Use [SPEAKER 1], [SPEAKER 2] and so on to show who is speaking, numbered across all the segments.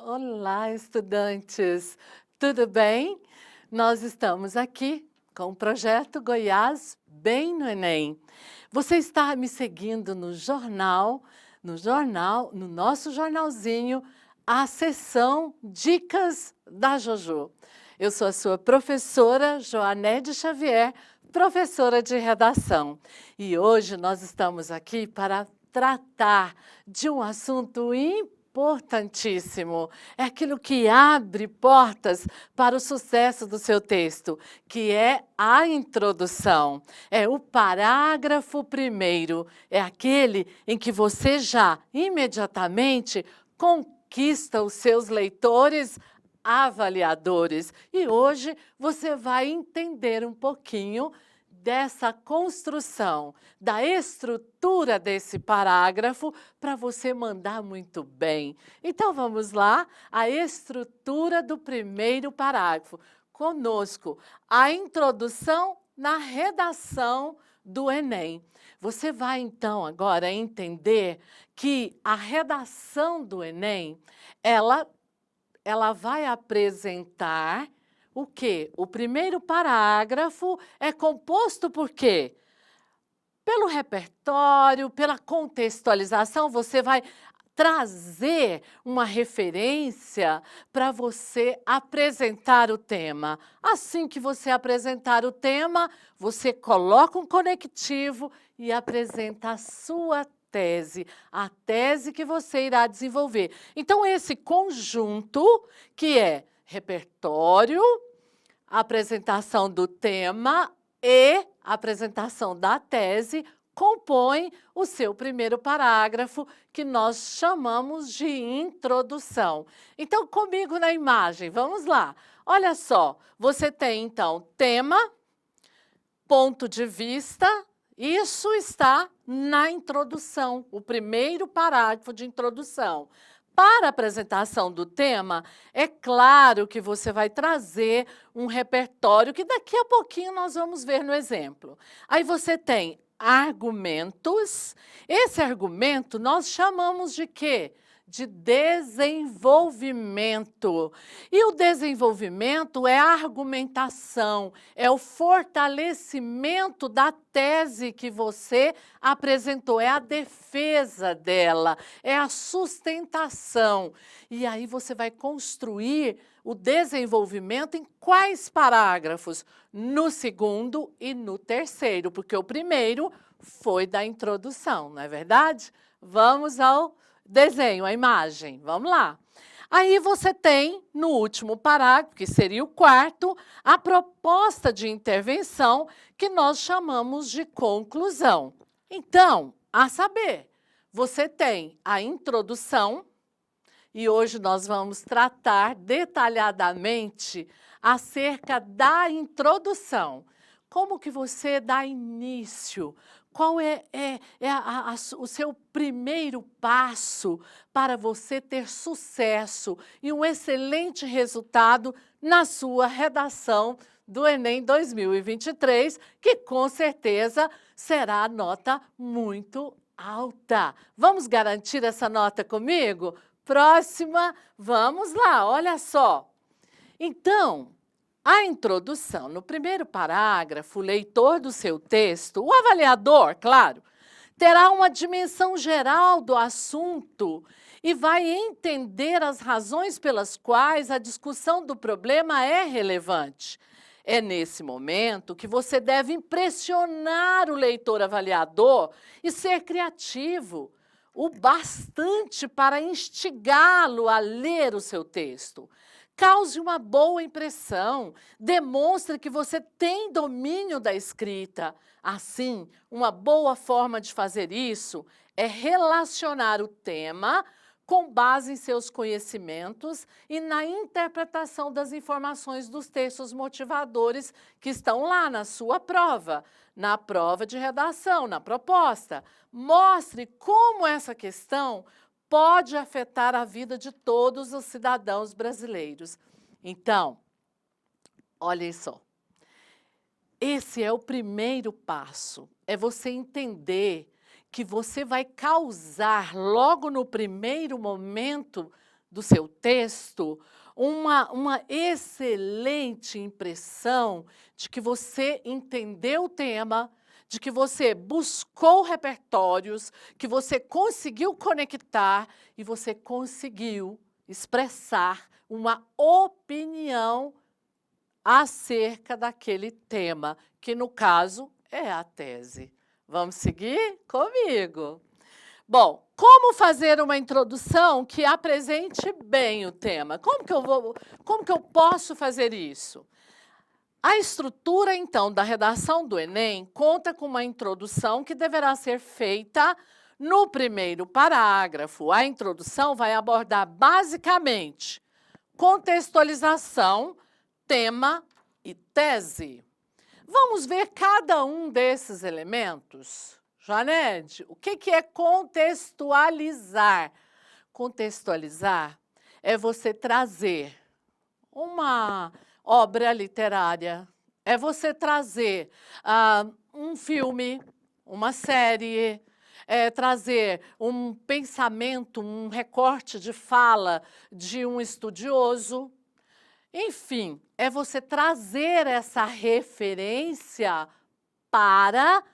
[SPEAKER 1] Olá, estudantes! Tudo bem? Nós estamos aqui com o projeto Goiás Bem no Enem. Você está me seguindo no nosso jornalzinho, a seção Dicas da Jojo. Eu sou a sua professora Joanede Xavier, professora de redação. E hoje nós estamos aqui para tratar de um assunto importantíssimo. É aquilo que abre portas para o sucesso do seu texto, que é a introdução. É o parágrafo primeiro. É aquele em que você já imediatamente conquista os seus leitores avaliadores. E hoje você vai entender um pouquinho dessa construção, da estrutura desse parágrafo para você mandar muito bem. Então vamos lá, a estrutura do primeiro parágrafo. Conosco, a introdução na redação do Enem. Você vai então agora entender que a redação do Enem, ela vai apresentar o quê? O primeiro parágrafo é composto por quê? Pelo repertório, pela contextualização, você vai trazer uma referência para você apresentar o tema. Assim que você apresentar o tema, você coloca um conectivo e apresenta a sua tese, a tese que você irá desenvolver. Então, esse conjunto, que é repertório, apresentação do tema e apresentação da tese, compõe o seu primeiro parágrafo, que nós chamamos de introdução. Então, comigo na imagem, vamos lá. Olha só, você tem então tema, ponto de vista, isso está na introdução, o primeiro parágrafo de introdução. Para a apresentação do tema, é claro que você vai trazer um repertório que daqui a pouquinho nós vamos ver no exemplo. Aí você tem argumentos. Esse argumento nós chamamos de quê? De desenvolvimento. E o desenvolvimento é a argumentação, é o fortalecimento da tese que você apresentou, é a defesa dela, é a sustentação. E aí você vai construir o desenvolvimento em quais parágrafos? No segundo e no terceiro, porque o primeiro foi da introdução, não é verdade? Vamos ao desenho, a imagem. Vamos lá. Aí você tem, no último parágrafo, que seria o quarto, a proposta de intervenção, que nós chamamos de conclusão. Então, a saber, você tem a introdução, e hoje nós vamos tratar detalhadamente acerca da introdução. Como que você dá início? Qual o seu primeiro passo para você ter sucesso e um excelente resultado na sua redação do Enem 2023, que com certeza será nota muito alta. Vamos garantir essa nota comigo? Próxima, vamos lá, olha só. Então, a introdução, no primeiro parágrafo, o leitor do seu texto, o avaliador, claro, terá uma dimensão geral do assunto e vai entender as razões pelas quais a discussão do problema é relevante. É nesse momento que você deve impressionar o leitor avaliador e ser criativo o bastante para instigá-lo a ler o seu texto. Cause uma boa impressão, demonstre que você tem domínio da escrita. Assim, uma boa forma de fazer isso é relacionar o tema com base em seus conhecimentos e na interpretação das informações dos textos motivadores que estão lá na sua prova, na prova de redação, na proposta. Mostre como essa questão pode afetar a vida de todos os cidadãos brasileiros. Então, olhem só, esse é o primeiro passo, é você entender que você vai causar logo no primeiro momento do seu texto uma excelente impressão de que você entendeu o tema, de que você buscou repertórios, que você conseguiu conectar e você conseguiu expressar uma opinião acerca daquele tema, que no caso é a tese. Vamos seguir comigo? Bom, como fazer uma introdução que apresente bem o tema? Como que eu posso fazer isso? A estrutura, então, da redação do Enem conta com uma introdução que deverá ser feita no primeiro parágrafo. A introdução vai abordar basicamente contextualização, tema e tese. Vamos ver cada um desses elementos? Janete, o que é contextualizar? Contextualizar é você trazer uma obra literária, é você trazer um filme, uma série, é trazer um pensamento, um recorte de fala de um estudioso. Enfim, é você trazer essa referência para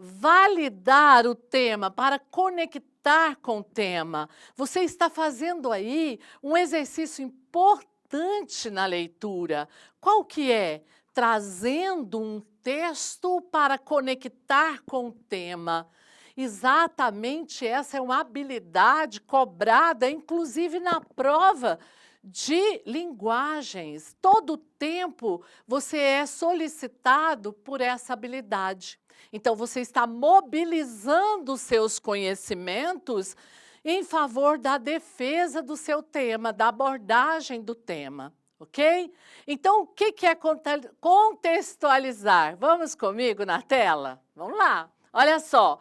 [SPEAKER 1] validar o tema, para conectar com o tema. Você está fazendo aí um exercício importante na leitura. Qual que é? Trazendo um texto para conectar com o tema. Exatamente essa é uma habilidade cobrada, inclusive na prova de linguagens. Todo tempo você é solicitado por essa habilidade. Então, você está mobilizando os seus conhecimentos em favor da defesa do seu tema, da abordagem do tema, ok? Então, o que é contextualizar? Vamos comigo na tela? Vamos lá, olha só.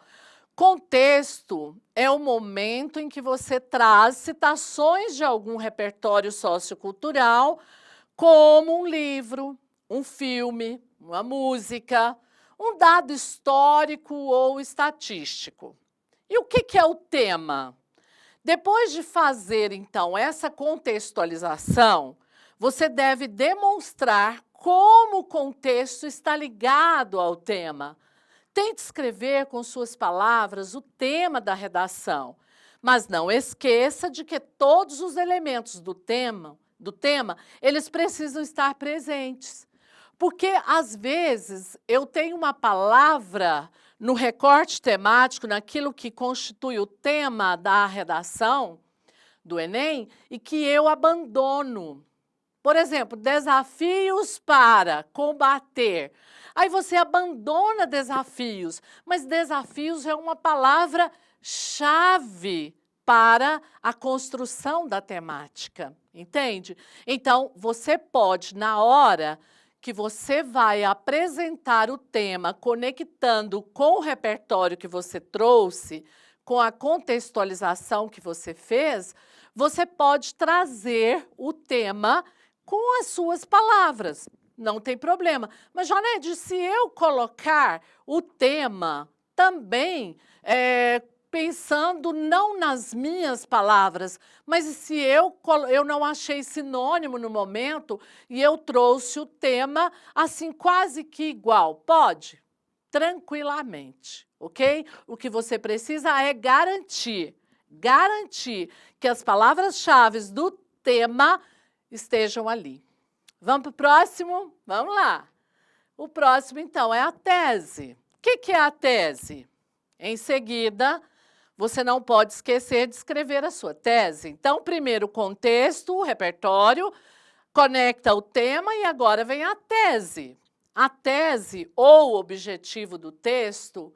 [SPEAKER 1] Contexto é o momento em que você traz citações de algum repertório sociocultural, como um livro, um filme, uma música, um dado histórico ou estatístico. E o que é o tema? Depois de fazer, então, essa contextualização, você deve demonstrar como o contexto está ligado ao tema. Tente escrever com suas palavras o tema da redação, mas não esqueça de que todos os elementos do tema, eles precisam estar presentes. Porque, às vezes, eu tenho uma palavra no recorte temático, naquilo que constitui o tema da redação do Enem, e que eu abandono. Por exemplo, desafios para combater. Aí você abandona desafios, mas desafios é uma palavra-chave para a construção da temática, entende? Então, você pode, na hora que você vai apresentar o tema, conectando com o repertório que você trouxe, com a contextualização que você fez, você pode trazer o tema com as suas palavras, não tem problema. Mas, Janete, se eu colocar o tema também pensando não nas minhas palavras, mas se eu não achei sinônimo no momento e eu trouxe o tema assim quase que igual, pode? Tranquilamente, ok? O que você precisa é garantir que as palavras-chave do tema estejam ali. Vamos para o próximo? Vamos lá. O próximo, então, é a tese. O que é a tese? Em seguida, você não pode esquecer de escrever a sua tese. Então, primeiro o contexto, o repertório, conecta o tema e agora vem a tese. A tese ou objetivo do texto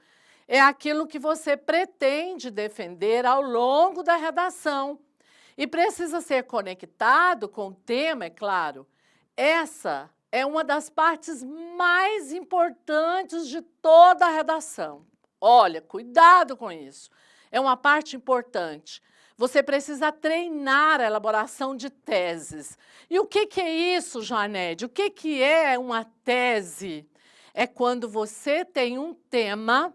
[SPEAKER 1] é aquilo que você pretende defender ao longo da redação e precisa ser conectado com o tema, é claro. Essa é uma das partes mais importantes de toda a redação. Olha, cuidado com isso. É uma parte importante. Você precisa treinar a elaboração de teses. E o que é isso, Janete? O que é uma tese? É quando você tem um tema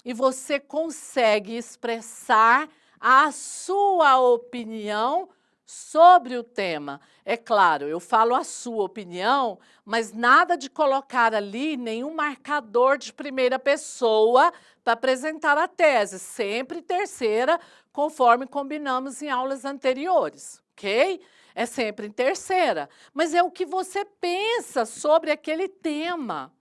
[SPEAKER 1] e você consegue expressar a sua opinião sobre o tema. É claro, eu falo a sua opinião, mas nada de colocar ali nenhum marcador de primeira pessoa para apresentar a tese, sempre terceira, conforme combinamos em aulas anteriores, ok? É sempre em terceira, mas é o que você pensa sobre aquele tema.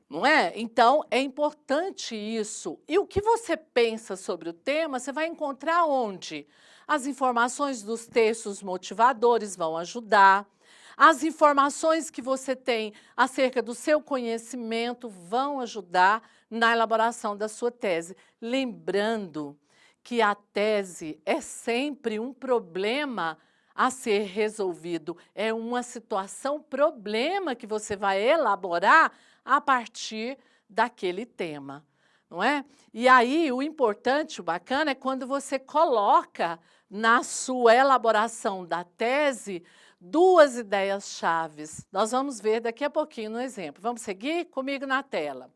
[SPEAKER 1] Não é? Então, é importante isso. E o que você pensa sobre o tema, você vai encontrar onde? As informações dos textos motivadores vão ajudar. As informações que você tem acerca do seu conhecimento vão ajudar na elaboração da sua tese. Lembrando que a tese é sempre um problema a ser resolvido. É uma situação problema que você vai elaborar a partir daquele tema, não é? E aí, o importante, o bacana, é quando você coloca na sua elaboração da tese duas ideias-chaves. Nós vamos ver daqui a pouquinho no exemplo. Vamos seguir comigo na tela.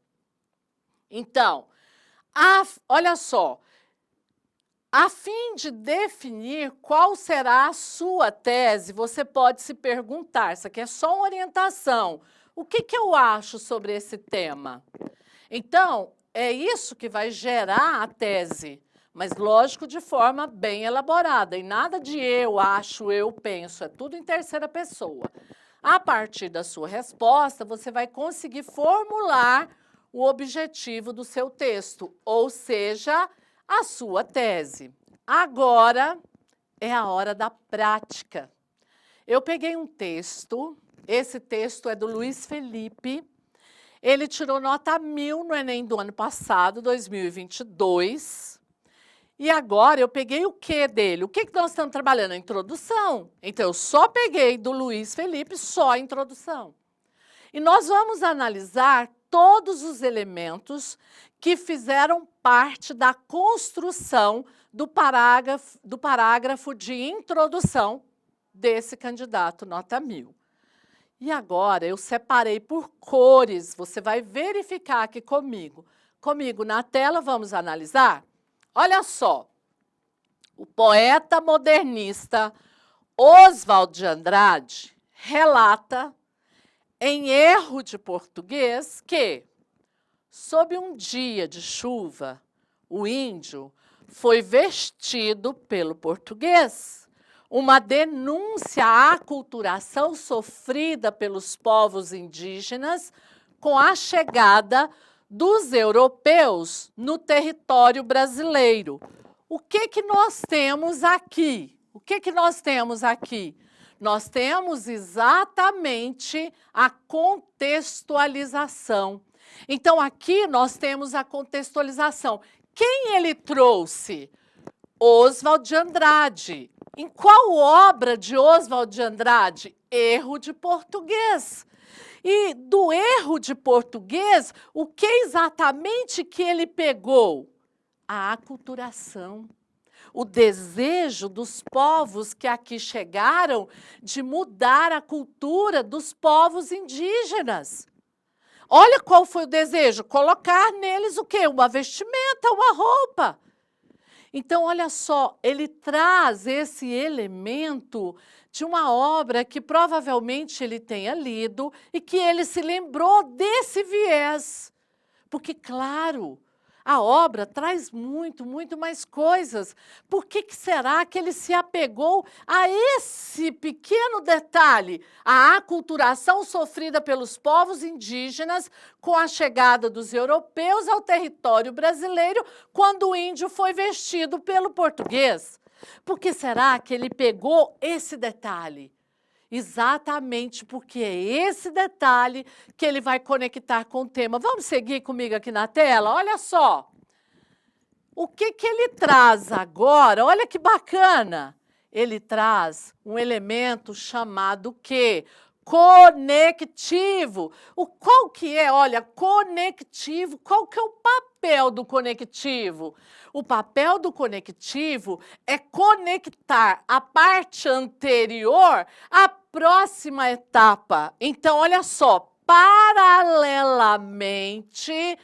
[SPEAKER 1] Então, olha só, a fim de definir qual será a sua tese, você pode se perguntar, isso aqui é só uma orientação, o que eu acho sobre esse tema? Então, é isso que vai gerar a tese, mas lógico, de forma bem elaborada, e nada de eu acho, eu penso, é tudo em terceira pessoa. A partir da sua resposta, você vai conseguir formular o objetivo do seu texto, ou seja, a sua tese. Agora é a hora da prática. Eu peguei um texto, esse texto é do Luiz Felipe, ele tirou nota 1000 no Enem do ano passado, 2022, e agora eu peguei o que dele? O que nós estamos trabalhando? A introdução. Então, eu só peguei do Luiz Felipe só a introdução. E nós vamos analisar todos os elementos que fizeram parte da construção do parágrafo de introdução desse candidato nota 1000. E agora eu separei por cores, você vai verificar aqui comigo. Comigo na tela, vamos analisar? Olha só, o poeta modernista Oswald de Andrade relata em erro de português que, sob um dia de chuva, o índio foi vestido pelo português. Uma denúncia à aculturação sofrida pelos povos indígenas com a chegada dos europeus no território brasileiro. O que nós temos aqui? O que nós temos aqui? Nós temos exatamente a contextualização. Então, aqui nós temos a contextualização. Quem ele trouxe? Oswald de Andrade. Em qual obra de Oswald de Andrade? Erro de português. E do erro de português, o que exatamente que ele pegou? A aculturação. O desejo dos povos que aqui chegaram de mudar a cultura dos povos indígenas. Olha qual foi o desejo, colocar neles o quê? Uma vestimenta, uma roupa. Então, olha só, ele traz esse elemento de uma obra que provavelmente ele tenha lido e que ele se lembrou desse viés. Porque, claro, a obra traz muito mais coisas. Por que será que ele se apegou a esse pequeno detalhe? A aculturação sofrida pelos povos indígenas com a chegada dos europeus ao território brasileiro quando o índio foi vestido pelo português. Por que será que ele pegou esse detalhe? Exatamente porque é esse detalhe que ele vai conectar com o tema. Vamos seguir comigo aqui na tela? Olha só. O que ele traz agora? Olha que bacana. Ele traz um elemento chamado o quê? Conectivo. Qual que é? Olha, conectivo. Qual que é o papel do conectivo? O papel do conectivo é conectar a parte anterior à próxima etapa. Então, olha só, paralelamente,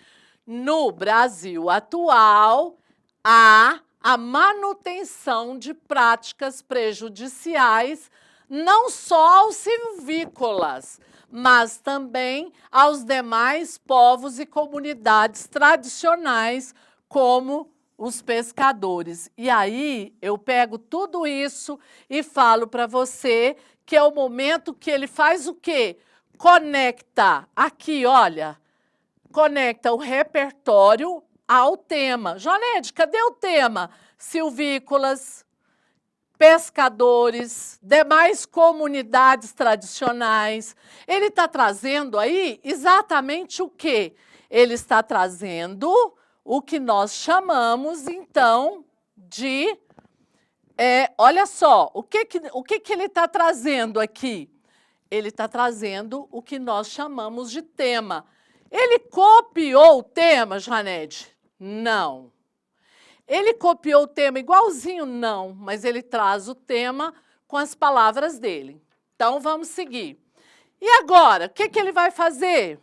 [SPEAKER 1] no Brasil atual, há a manutenção de práticas prejudiciais não só aos silvícolas, mas também aos demais povos e comunidades tradicionais, como os pescadores. E aí eu pego tudo isso e falo para você que é o momento que ele faz o quê? Conecta aqui, olha, conecta o repertório ao tema. Joanete, cadê o tema? Silvícolas, pescadores, demais comunidades tradicionais. Ele está trazendo aí exatamente o quê? Ele está trazendo o que nós chamamos, então, de... olha só, o que ele está trazendo aqui? Ele está trazendo o que nós chamamos de tema. Ele copiou o tema, Joanete? Não. Ele copiou o tema igualzinho? Não, mas ele traz o tema com as palavras dele. Então, vamos seguir. E agora, o que ele vai fazer?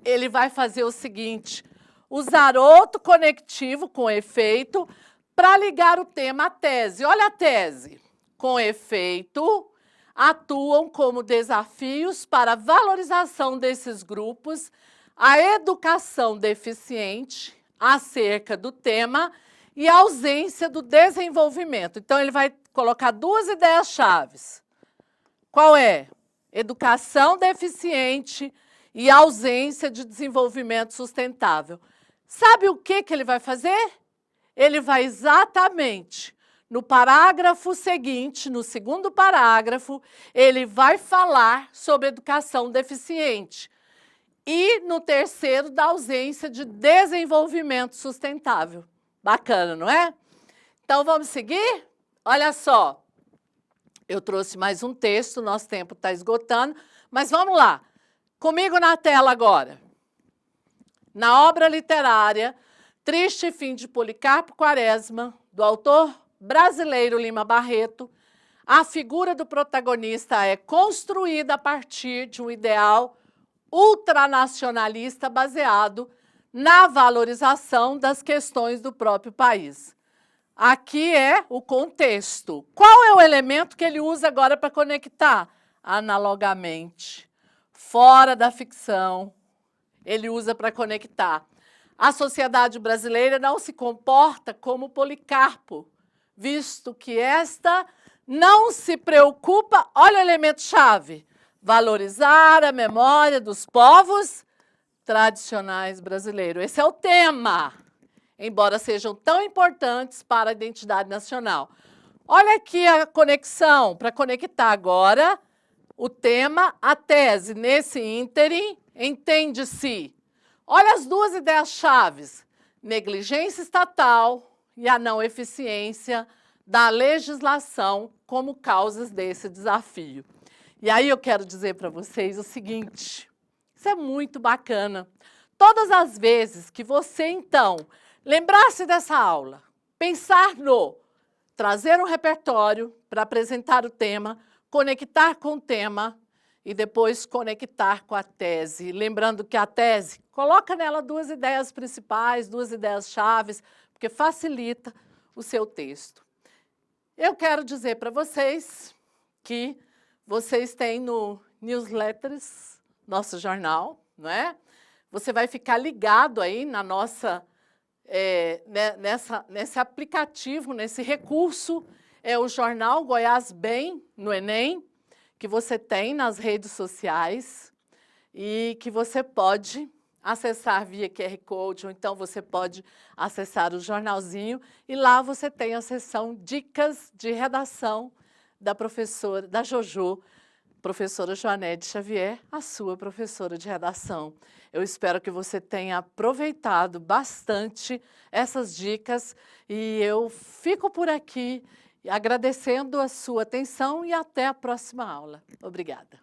[SPEAKER 1] Ele vai fazer o seguinte, usar outro conectivo com efeito para ligar o tema à tese. Olha a tese. Com efeito, atuam como desafios para a valorização desses grupos, a educação deficiente acerca do tema e a ausência do desenvolvimento. Então, ele vai colocar duas ideias-chave. Qual é? Educação deficiente e ausência de desenvolvimento sustentável. Sabe o que ele vai fazer? Ele vai exatamente, no parágrafo seguinte, no segundo parágrafo, ele vai falar sobre educação deficiente. E no terceiro, da ausência de desenvolvimento sustentável. Bacana, não é? Então, vamos seguir? Olha só, eu trouxe mais um texto, nosso tempo está esgotando, mas vamos lá. Comigo na tela agora. Na obra literária Triste Fim de Policarpo Quaresma, do autor brasileiro Lima Barreto, a figura do protagonista é construída a partir de um ideal ultranacionalista baseado na valorização das questões do próprio país. Aqui é o contexto. Qual é o elemento que ele usa agora para conectar? Analogamente, fora da ficção, ele usa para conectar. A sociedade brasileira não se comporta como Policarpo, visto que esta não se preocupa, olha o elemento-chave, valorizar a memória dos povos tradicionais brasileiros. Esse é o tema, embora sejam tão importantes para a identidade nacional. Olha aqui a conexão, para conectar agora o tema, a tese. Nesse ínterim, entende-se. Olha as duas ideias-chave, negligência estatal e a não eficiência da legislação como causas desse desafio. E aí eu quero dizer para vocês o seguinte, isso é muito bacana. Todas as vezes que você, então, lembrar-se dessa aula, pensar no trazer um repertório para apresentar o tema, conectar com o tema e depois conectar com a tese. Lembrando que a tese, coloca nela duas ideias principais, duas ideias-chave, porque facilita o seu texto. Eu quero dizer para vocês que vocês têm no Newsletters, nosso jornal, não é? Você vai ficar ligado aí na nossa, nesse aplicativo, nesse recurso, é o Jornal Goiás Bem, no Enem, que você tem nas redes sociais e que você pode acessar via QR Code, ou então você pode acessar o jornalzinho e lá você tem a seção Dicas de Redação da professora, da Jojo, professora Joanete Xavier, a sua professora de redação. Eu espero que você tenha aproveitado bastante essas dicas e eu fico por aqui agradecendo a sua atenção e até a próxima aula. Obrigada.